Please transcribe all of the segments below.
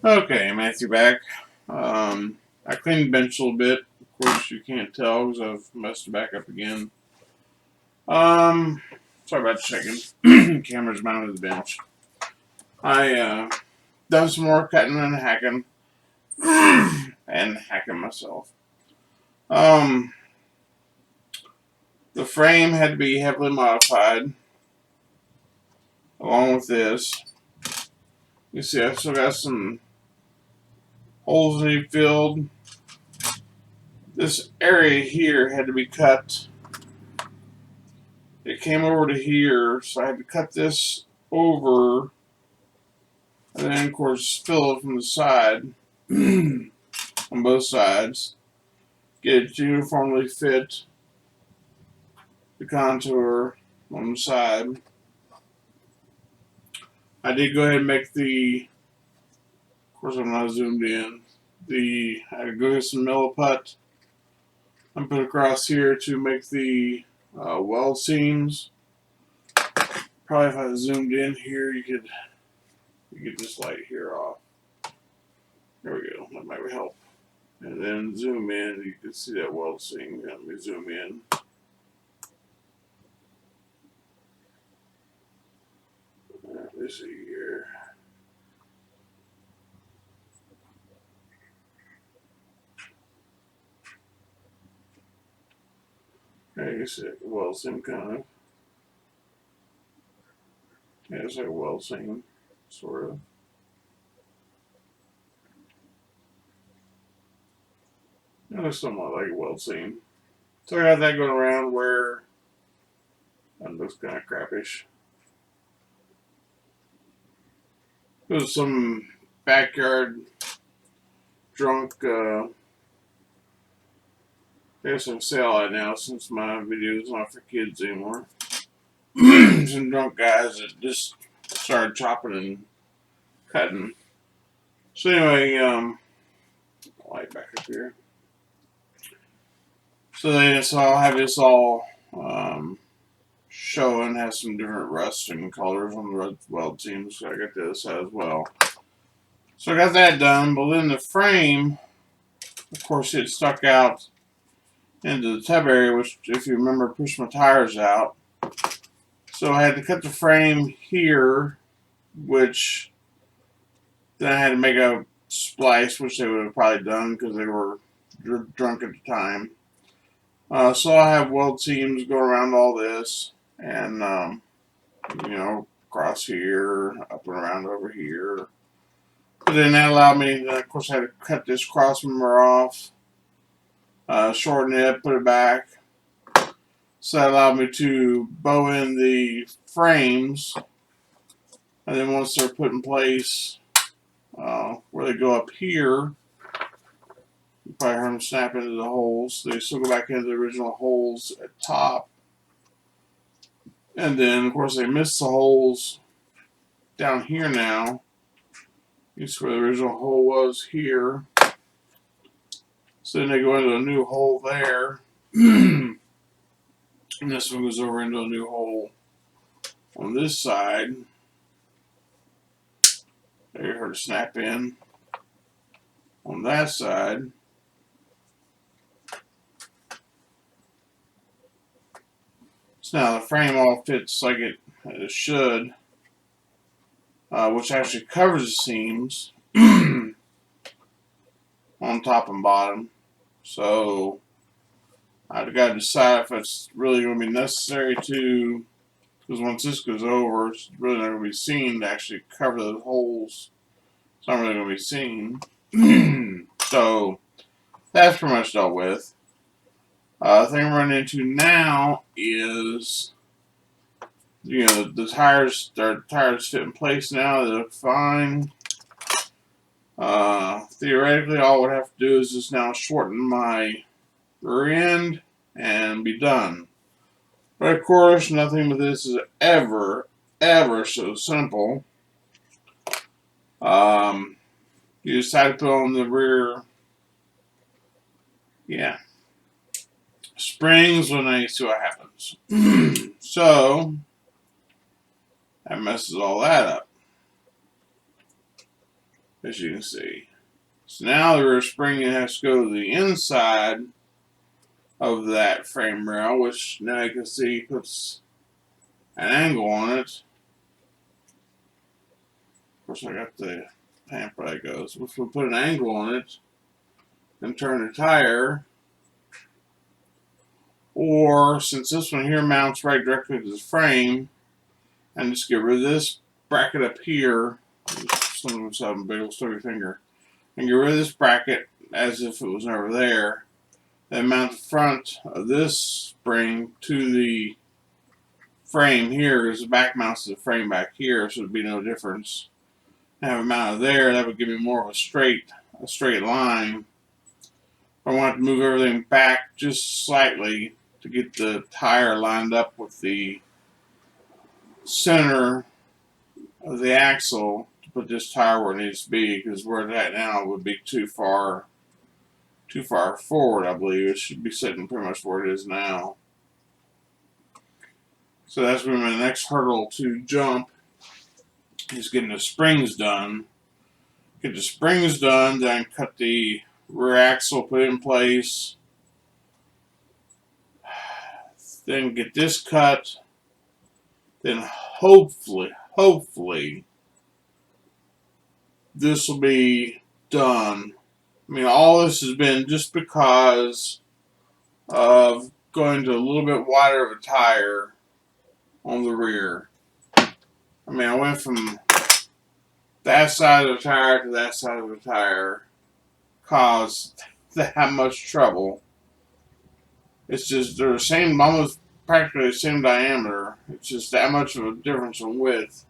Okay, Matthew back. I cleaned the bench a little bit. Of course, you can't tell because I've messed it back up again. Um, Sorry about checking. Camera's mounted to the bench. I done some more cutting and hacking, and hacking myself. Um, the frame had to be heavily modified, along with this. You see, I still got some holes that need filled. This area here had to be cut. It came over to here, so I had to cut this over, and then of course fill it from the side, on both sides. Get it to uniformly fit the contour on the side. I did go ahead and make of course I'm not zoomed in, I had to go get some milliput and put across here to make the weld seams. Probably if I zoomed in here, you could get this light here off. There we go. That might help. And then zoom in. You can see that weld seam. Let me zoom in. Let me see here. I guess a weld seam kind of. Yeah, it's like a weld seam, sort of. It looks somewhat like a weld seam. So I got that going around where that looks kind of crappish. There's some backyard drunk. There's some sale right now since my video's not for kids anymore. Some drunk guys that just started chopping and cutting. So anyway, light back up here. So I'll have this all showing, has some different rusting colors on the weld seams. So I got this as well. So I got that done, but then the frame, of course, it stuck out into the tub area, which, if you remember, pushed my tires out. So I had to cut the frame here, which then I had to make a splice, which they would have probably done because they were drunk at the time. So I have weld seams go around all this, and across here, up and around over here. But then that allowed me, of course, I had to cut this cross member off, shorten it, put it back. So that allowed me to bow in the frames, and then once they're put in place, where they go up here, you probably heard them snap into the holes. They still go back into the original holes at top. And then, of course, they missed the holes down here now. You see where the original hole was here. So then they go into a new hole there. And this one goes over into a new hole on this side. There, you heard it snap in. On that side. So now the frame all fits like it should, which actually covers the seams on top and bottom. So I've got to decide if it's really going to be necessary to, because once this goes over, it's really not going to be seen to actually cover those holes. It's not really going to be seen. So that's pretty much dealt with. The thing I'm running into now is, the tires fit in place now. They look fine. Theoretically, all I would have to do is just now shorten my rear end and be done. But of course, nothing with this is ever so simple. You decide to put on the rear, springs, when I see what happens. So that messes all that up. as you can see. So now the rear spring has to go to the inside of that frame rail, which now you can see puts an angle on it. Of course, I got the hamper that goes. If we put an angle on it and turn the tire, or since this one here mounts right directly to the frame, and just get rid of this bracket up here. Some of us have a big old stubby finger. And get rid of this bracket as if it was never there. Then mount the front of this spring to the frame here, because the back mounts to the frame back here, so there'd be no difference. And have it mounted there, that would give me more of a straight line. I want to move everything back just slightly to get the tire lined up with the center of the axle to put this tire where it needs to be, because where it's at now would be too far forward. I believe it should be sitting pretty much where it is now. So that's going to be my next hurdle to jump, is getting the springs done. Get the springs done, then cut the rear axle, put it in place, then get this cut, then hopefully this will be done. I mean, all this has been just because of going to a little bit wider of a tire on the rear. I mean, I went from that side of the tire to that side of the tire, caused that much trouble. It's just they're the same, almost practically the same diameter. It's just that much of a difference in width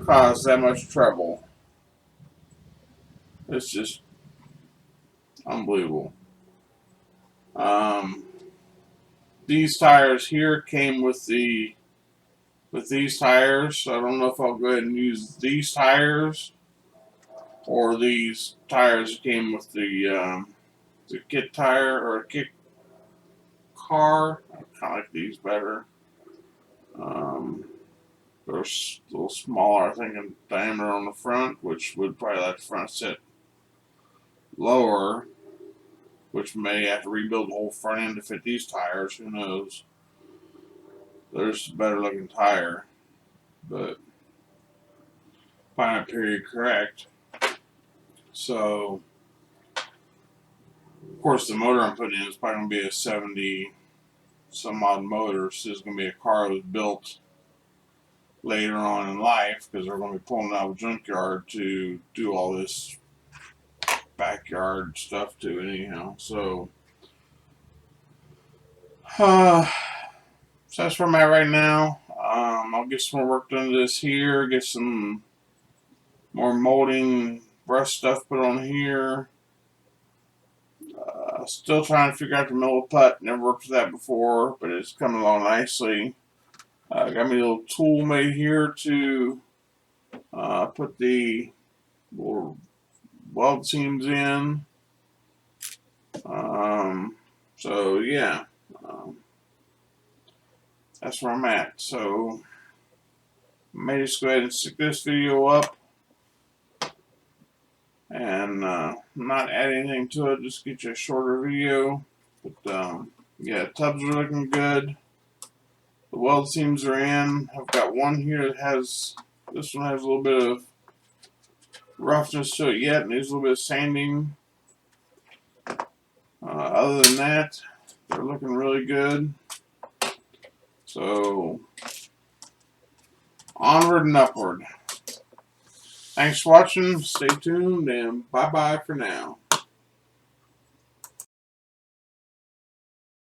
caused that much trouble. It's just unbelievable. These tires here came with these tires, so I don't know if I'll go ahead and use these tires or these tires that came with the kit tire or kit car. I kind of like these better. They're a little smaller, I think, in diameter on the front, which would probably let the front sit lower, which may have to rebuild the whole front end to fit these tires. Who knows? There's a better looking tire, but final period correct. So, of course, the motor I'm putting in is probably going to be a 70 some odd motor. So it's going to be a car that was built later on in life, because they're going to be pulling out of a junkyard to do all this backyard stuff to anyhow. So that's where I'm at right now. I'll get some more work done to this here, get some more molding brush stuff put on here. Still trying to figure out the middle putt. Never worked with that before, but it's coming along nicely. Got me a little tool made here to put the little weld seams in. So yeah, that's where I'm at. So I may just go ahead and stick this video up and not add anything to it, just get you a shorter video. But yeah, tubs are looking good. The weld seams are in. I've got one here that has, this one has a little bit of roughness to it yet, needs a little bit of sanding. Other than that, they're looking really good. So, onward and upward. Thanks for watching, stay tuned, and bye-bye for now.